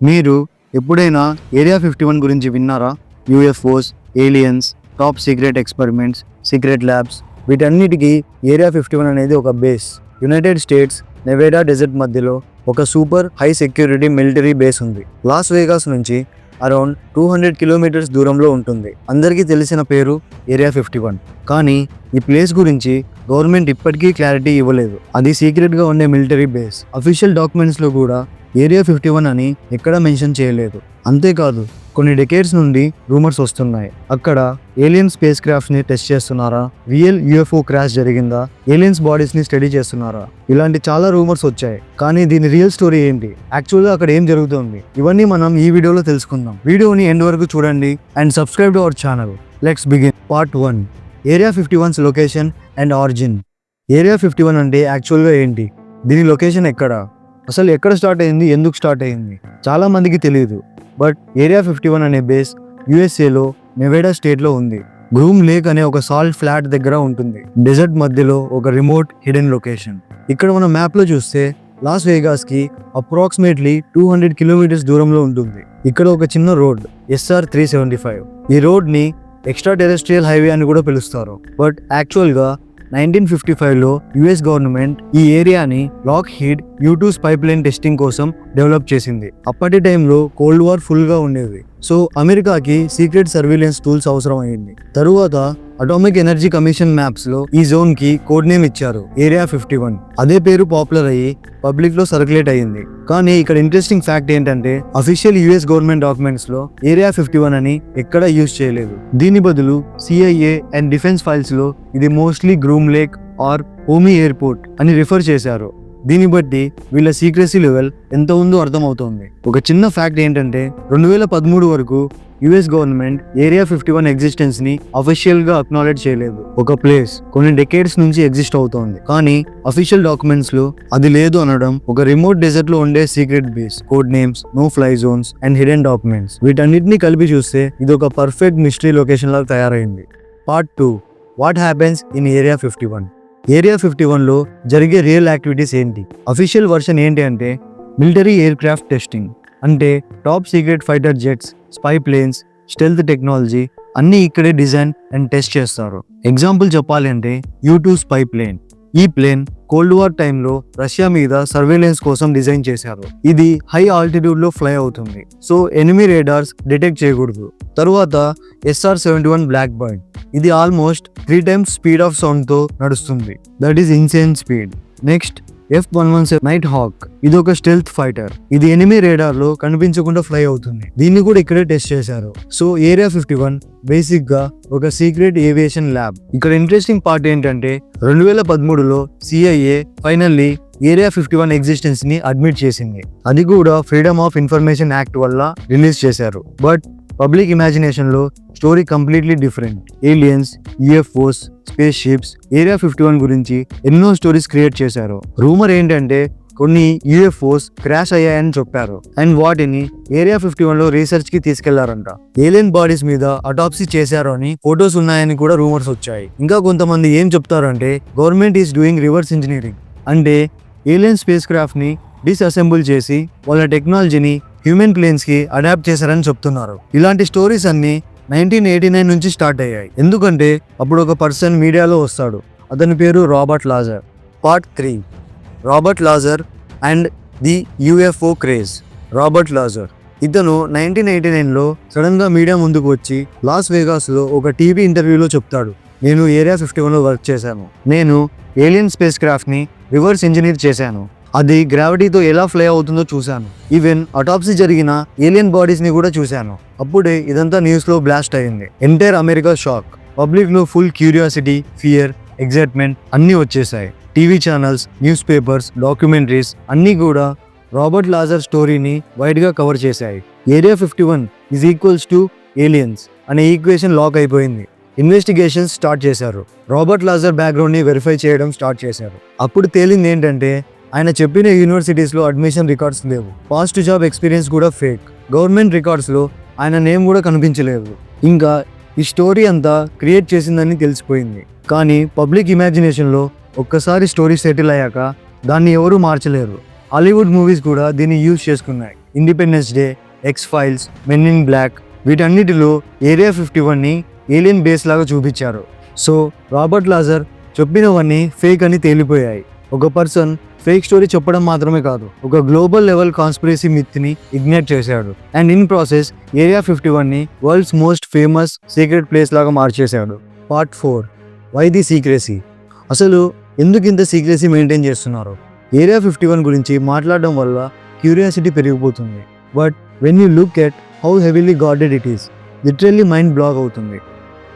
మీరు ఎప్పుడైనా ఏరియా 51 గురించి విన్నారా? UFOs, aliens, top secret experiments, secret labs, వీటన్నిటికీ ఏరియా 51 అనేది ఒక బేస్. యునైటెడ్ స్టేట్స్ నెవేడా డెజర్ట్ మధ్యలో ఒక super high security military base ఉంది. లాస్ వేగాస్ నుంచి అరౌండ్ 200 కిలోమీటర్స్ దూరంలో ఉంటుంది. అందరికీ తెలిసిన పేరు ఏరియా 51. కానీ ఈ ప్లేస్ గురించి గవర్నమెంట్ ఇప్పటికీ క్లారిటీ ఇవ్వలేదు. అది సీక్రెట్గా ఉండే మిలిటరీ బేస్. అఫీషియల్ డాక్యుమెంట్స్లో కూడా ఏరియా 51 అని ఎక్కడా మెన్షన్ చేయలేదు. అంతేకాదు కొన్ని డెకేడ్స్ నుండి రూమర్స్ వస్తున్నాయి. అక్కడ ఏలియన్ స్పేస్ క్రాఫ్ట్ని టెస్ట్ చేస్తున్నారా, రియల్ యూఎఫ్ఓ క్రాష్ జరిగిందా, ఏలియన్స్ బాడీస్ని స్టడీ చేస్తున్నారా, ఇలాంటి చాలా రూమర్స్ వచ్చాయి. కానీ దీని రియల్ స్టోరీ ఏంటి, యాక్చువల్గా అక్కడ ఏం జరుగుతుంది, ఇవన్నీ మనం ఈ వీడియోలో తెలుసుకుందాం. వీడియోని ఎండ్ వరకు చూడండి and subscribe to our channel. Let's begin. Part 1, area 51's location and origin. Area 51 అంటే యాక్చువల్గా ఏంటి, దీని లొకేషన్ ఎక్కడ, అసలు ఎక్కడ స్టార్ట్ అయింది, ఎందుకు స్టార్ట్ అయింది, చాలా మందికి తెలియదు. బట్ ఏరియా 51 అనే బేస్ యుఎస్ఏలో నెవేడా స్టేట్లో ఉంది. గ్రూమ్ లేక్ అనే ఒక సాల్ట్ ఫ్లాట్ దగ్గర ఉంటుంది. డెజర్ట్ మధ్యలో ఒక రిమోట్ హిడెన్ లొకేషన్. ఇక్కడ మన మ్యాప్లో చూస్తే లాస్ వేగాస్కి అప్రాక్సిమేట్లీ 200 కిలోమీటర్స్ దూరంలో ఉంటుంది. ఇక్కడ ఒక చిన్న రోడ్ SR 375. ఈ రోడ్ని ఎక్స్ట్రా టెరెస్ట్రియల్ హైవే అని కూడా పిలుస్తారు. బట్ యాక్చువల్గా 1955లో యుఎస్ గవర్నమెంట్ ఈ ఏరియాని Lockheed U2 pipe line testing కోసం డెవలప్ చేసింది. అప్పటి టైంలో కోల్డ్ వార్ ఫుల్గా ఉండేది. సో అమెరికాకి సీక్రెట్ సర్వేలెన్స్ టూల్స్ అవసరం అయింది. తరువాత అటామిక్ ఎనర్జీ కమిషన్ మ్యాప్స్ లో ఈ జోన్ కి కోడ్ నేమ్ ఇచ్చారు, ఏరియా 51. అదే పేరు పాపులర్ అయ్యి పబ్లిక్ లో సర్క్యులేట్ అయ్యింది. కానీ ఇక్కడ ఇంట్రెస్టింగ్ ఫ్యాక్ట్ ఏంటంటే అఫీషియల్ యుఎస్ గవర్నమెంట్ డాక్యుమెంట్స్ లో ఏరియా 51 అని ఎక్కడా యూజ్ చేయలేదు. దీని బదులు CIA అండ్ డిఫెన్స్ ఫైల్స్ లో ఇది mostly Groom Lake or Homey Airport అని రిఫర్ చేశారు. దీన్ని బట్టి వీళ్ళ సీక్రెసీ లెవెల్ ఎంత ఉందో అర్థమవుతోంది. ఒక చిన్న ఫ్యాక్ట్ ఏంటంటే 2013 వరకు యుఎస్ గవర్నమెంట్ ఏరియా 51 ఎగ్జిస్టెన్స్ ని అఫీషియల్ గా అక్నాలెడ్జ్ చేయలేదు. ఒక ప్లేస్ కొన్ని డెకేడ్స్ నుంచి ఎగ్జిస్ట్ అవుతోంది, కానీ అఫీషియల్ డాక్యుమెంట్స్ లో అది లేదు అనడం ఒక రిమోట్ డెజర్ట్ లో ఉండే secret base, code names, no fly zones and hidden documents, వీటన్నిటిని కలిపి చూస్తే ఇది ఒక పర్ఫెక్ట్ మిస్టరీ లొకేషన్ లాగా తయారైంది. Part 2, what happens in area 51. Area 51లో జరిగే రియల్ యాక్టివిటీస్ ఏంటి? అఫీషియల్ వర్షన్ ఏంటి అంటే మిలిటరీ ఎయిర్ క్రాఫ్ట్ టెస్టింగ్, అంటే top secret fighter jets, spy planes, stealth technology అన్నీ ఇక్కడే డిజైన్ అండ్ టెస్ట్ చేస్తారు. ఎగ్జాంపుల్ చెప్పాలి అంటే U2 స్పై ప్లేన్. ఈ ప్లేన్ కోల్డ్ వార్ టైంలో రష్యా మీద సర్వేలెన్స్ కోసం డిజైన్ చేశారు. ఇది హై ఆల్టిట్యూడ్ లో ఫ్లై అవుతుంది, సో ఎనిమీ రేడార్స్ డిటెక్ట్ చేయకూడదు. తరువాత SR 71 బ్లాక్ బర్డ్. ఇది almost 3 times speed of sound తో నడుస్తుంది, that is insane speed. Next F-117 Nighthawk. ఇది ఒక స్టెల్త్ ఫైటర్. ఇది ఎనిమీ రేడార్ లో కనిపించకుండా ఫ్లై అవుతుంది. దీన్ని కూడా ఇక్కడే టెస్ట్ చేశారు. సో ఏరియా 51 బేసిక్ గా ఒక సీక్రెట్ ఏవియేషన్ ల్యాబ్. ఇక్కడ ఇంట్రెస్టింగ్ పార్ట్ ఏంటంటే 2013లో CIA ఫైనల్లీ ఏరియా 51 ఎగ్జిస్టెన్స్ ని అడ్మిట్ చేసింది. అది కూడా ఫ్రీడమ్ ఆఫ్ ఇన్ఫర్మేషన్ యాక్ట్ వల్ల రిలీజ్ చేశారు. బట్ పబ్లిక్ ఇమాజినేషన్ లో story completely different. Aliens, UFOs, space ships, area 51 గురించి ఎన్నో స్టోరీస్ క్రియేట్ చేశారు. రూమర్ ఏంటంటే కొన్ని UFOs క్రాష్ అయ్యాయని చెప్పారు అండ్ వాటిని ఏరియా 51లో రీసెర్చ్ కి తీసుకెళ్లారంట. ఏలియన్ బాడీస్ మీద అటాప్సీ చేశారు అని ఫొటోస్ ఉన్నాయని కూడా రూమర్స్ వచ్చాయి. ఇంకా కొంతమంది ఏం చెప్తారంటే government is doing reverse engineering, అంటే ఏలియన్ స్పేస్ క్రాఫ్ట్ ని డిస్అసెంబుల్ చేసి వాళ్ళ టెక్నాలజీని హ్యూమన్ ప్లేన్స్ కి అడాప్ట్ చేశారని చెప్తున్నారు. ఇలాంటి స్టోరీస్ అన్ని 1989 నుంచి స్టార్ట్ అయ్యాయి. ఎందుకంటే అప్పుడు ఒక పర్సన్ మీడియాలో వస్తాడు, అతని పేరు Robert Lazar. Part 3, Robert Lazar and the UFO craze. Robert Lazar ఇతను 1989లో సడన్ గా మీడియా ముందుకు వచ్చి లాస్ వేగాస్ లో ఒక టీవీ ఇంటర్వ్యూలో చెప్తాడు, నేను ఏరియా 51లో వర్క్ చేశాను, నేను ఏలియన్ స్పేస్ క్రాఫ్ట్ ని రివర్స్ ఇంజనీర్ చేశాను, అది గ్రావిటీతో ఎలా ఫ్లై అవుతుందో చూశాను, ఈవెన్ అటాప్సీ జరిగిన ఏలియన్ బాడీస్ ని కూడా చూశాను. అప్పుడే ఇదంతా న్యూస్ లో బ్లాస్ట్ అయింది. Entire America shock. పబ్లిక్ లో ఫుల్ క్యూరియాసిటీ, ఫియర్, ఎగ్జైట్మెంట్ అన్నీ వచ్చేసాయి. TV channels, news papers, documentaries అన్నీ కూడా రాబర్ట్ లాజర్ స్టోరీని వైడ్ గా కవర్ చేశాయి. Area 51 is equals to aliens అనే ఈక్వేషన్ లాక్ అయిపోయింది. ఇన్వెస్టిగేషన్స్ స్టార్ట్ చేశారు. రాబర్ట్ లాజర్ బ్యాక్గ్రౌండ్ ని వెరిఫై చేయడం స్టార్ట్ చేశారు. అప్పుడు తేలింది ఏంటంటే ఆయన చెప్పిన యూనివర్సిటీస్లో అడ్మిషన్ రికార్డ్స్ లేవు, పాస్ట్ జాబ్ ఎక్స్పీరియన్స్ కూడా ఫేక్, గవర్నమెంట్ రికార్డ్స్లో ఆయన నేమ్ కూడా కనిపించలేదు. ఇంకా ఈ స్టోరీ అంతా క్రియేట్ చేసిందని తెలిసిపోయింది. కానీ పబ్లిక్ ఇమాజినేషన్లో ఒక్కసారి స్టోరీ సెటిల్ అయ్యాక దాన్ని ఎవరూ మార్చలేరు. హాలీవుడ్ మూవీస్ కూడా దీన్ని యూజ్ చేసుకున్నాయి. Independence Day, X Files, Men in Black, వీటన్నిటిలో ఏరియా 51ని ఏలియన్ బేస్ లాగా చూపించారు. సో రాబర్ట్ లాజర్ చెప్పినవన్నీ ఫేక్ అని తేలిపోయాయి. ఒక పర్సన్ ఫేక్ స్టోరీ చెప్పడం మాత్రమే కాదు, ఒక గ్లోబల్ లెవెల్ కాన్స్పిరసీ మిత్ని ఇగ్నైట్ చేశాడు. అండ్ ఇన్ ప్రాసెస్ ఏరియా 51ని world's most famous secret place లాగా మార్చేశాడు. Part 4, why the secrecy? అసలు ఎందుకు ఇంత సీక్రెసీ మెయింటైన్ చేస్తున్నారు? ఏరియా 51 గురించి మాట్లాడడం వల్ల క్యూరియాసిటీ పెరిగిపోతుంది. But when you look at how heavily guarded it is, literally mind block అవుతుంది.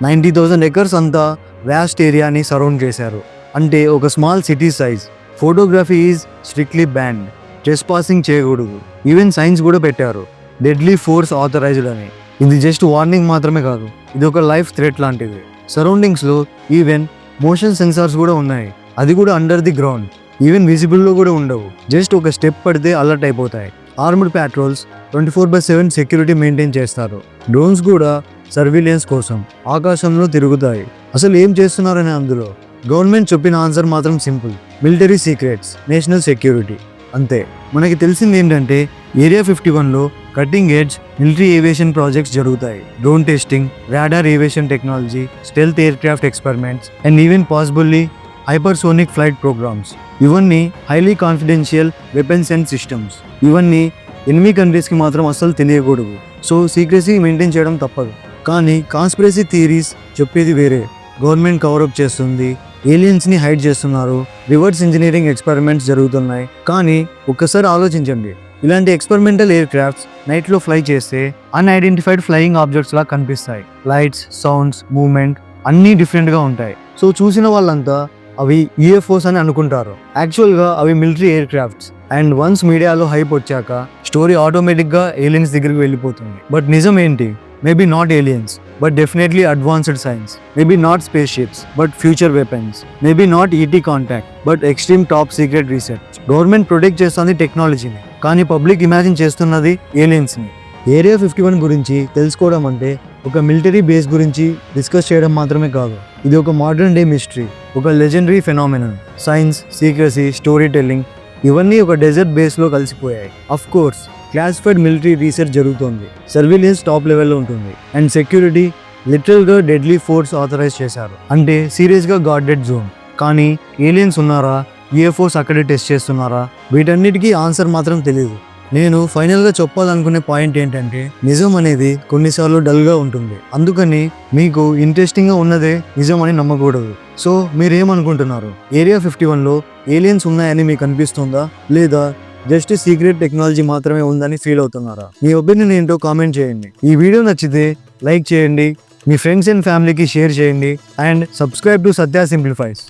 90,000 acres అంతా వ్యాస్ట్ ఏరియాని సరౌండ్ చేశారు. అంటే ఒక small city size. Photography is strictly banned, trespassing చేయకూడదు. ఈవెన్ సైన్స్ కూడా పెట్టారు, డెడ్లీ ఫోర్స్ ఆథరైజ్డ్ అని. ఇది జస్ట్ వార్నింగ్ మాత్రమే కాదు, ఇది ఒక లైఫ్ థ్రెట్ లాంటిది. సరౌండింగ్స్లో ఈవెన్ మోషన్ సెన్సార్స్ కూడా ఉన్నాయి, అది కూడా అండర్ ది గ్రౌండ్. ఈవెన్ విజిబుల్లో కూడా ఉండవు, జస్ట్ ఒక స్టెప్ పడితే అలర్ట్ అయిపోతాయి. ఆర్మ్డ్ ప్యాట్రోల్స్ 24/7 సెక్యూరిటీ మెయింటైన్ చేస్తారు. డ్రోన్స్ కూడా సర్వీలెన్స్ కోసం ఆకాశంలో తిరుగుతాయి. అసలు ఏం చేస్తున్నారని అందులో గవర్నమెంట్ చెప్పిన ఆన్సర్ మాత్రం simple: military secrets, national security, అంతే. మనకి తెలిసింది ఏంటంటే ఏరియా 51లో cutting edge military aviation projects జరుగుతాయి. Drone testing, radar aviation technology, stealth aircraft experiments and even possibly hypersonic flight programmes. ఇవన్నీ highly confidential weapons and systems. ఇవన్నీ enemy కంట్రీస్కి మాత్రం అస్సలు తెలియకూడదు. సో సీక్రెసీ మెయింటైన్ చేయడం తప్పదు. కానీ కాన్స్పిరసీ థియరీస్ చెప్పేది వేరే. గవర్నమెంట్ కవరప్ చేస్తుంది, ఏలియన్స్ని హైడ్ చేస్తున్నారు, రివర్స్ ఇంజనీరింగ్ ఎక్స్పెరిమెంట్స్ జరుగుతున్నాయి. కానీ ఒక్కసారి ఆలోచించండి, ఇలాంటి ఎక్స్పెరిమెంటల్ ఎయిర్ క్రాఫ్ట్స్ నైట్లో ఫ్లై చేస్తే అన్ఐడెంటిఫైడ్ ఫ్లయింగ్ ఆబ్జెక్ట్స్ లా కనిపిస్తాయి. లైట్స్, సౌండ్స్, మూవ్మెంట్ అన్నీ డిఫరెంట్గా ఉంటాయి. సో చూసిన వాళ్ళంతా అవి UFOs అని అనుకుంటారు. యాక్చువల్గా అవి military air crafts. And once మీడియాలో హైప్ వచ్చాక స్టోరీ ఆటోమేటిక్గా ఏలియన్స్ దగ్గరికి వెళ్ళిపోతుంది. బట్ నిజం ఏంటి? Maybe not aliens, but definitely advanced science. Maybe not spaceships, but future weapons. Maybe not ET contact, but extreme top secret research. Government protect చేస్తుంది టెక్నాలజీని, కానీ పబ్లిక్ ఇమాజిన్ చేస్తున్నది ఏలియన్స్ని. ఏరియా 51 గురించి తెలుసుకోవడం అంటే ఒక మిలిటరీ బేస్ గురించి డిస్కస్ చేయడం మాత్రమే కాదు, ఇది ఒక మోడర్న్ డే మిస్టరీ, ఒక legendary phenomenon. Science, secrecy, story telling ఇవన్నీ ఒక డెజర్ట్ బేస్లో కలిసిపోయాయి. Of course classified military research జరుగుతోంది, సర్వీలెన్స్ టాప్ లెవెల్లో ఉంటుంది, అండ్ సెక్యూరిటీ లిటరల్గా డెడ్లీ ఫోర్స్ ఆథరైజ్ చేశారు, అంటే సీరియస్గా గార్డెడ్ జోన్. కానీ ఏలియన్స్ ఉన్నారా, UFOs అక్కడే టెస్ట్ చేస్తున్నారా? వీటన్నిటికీ ఆన్సర్ మాత్రం తెలియదు. నేను ఫైనల్గా చెప్పాలనుకునే పాయింట్ ఏంటంటే నిజం అనేది కొన్నిసార్లు డల్గా ఉంటుంది. అందుకని మీకు ఇంట్రెస్టింగ్గా ఉన్నదే నిజం అని నమ్మకూడదు. సో మీరేమనుకుంటున్నారు? ఏరియా 51లో ఏలియన్స్ ఉన్నాయని మీకు అనిపిస్తుందా, లేదా జస్ట్ సీక్రెట్ టెక్నాలజీ మాత్రమే ఉందని ఫీల్ అవుతున్నారా? మీ ఒపీనియన్ ఏంటో కామెంట్ చేయండి. ఈ వీడియో నచ్చితే లైక్ చేయండి, మీ ఫ్రెండ్స్ అండ్ ఫ్యామిలీకి షేర్ చేయండి, and subscribe to Satya simplifies.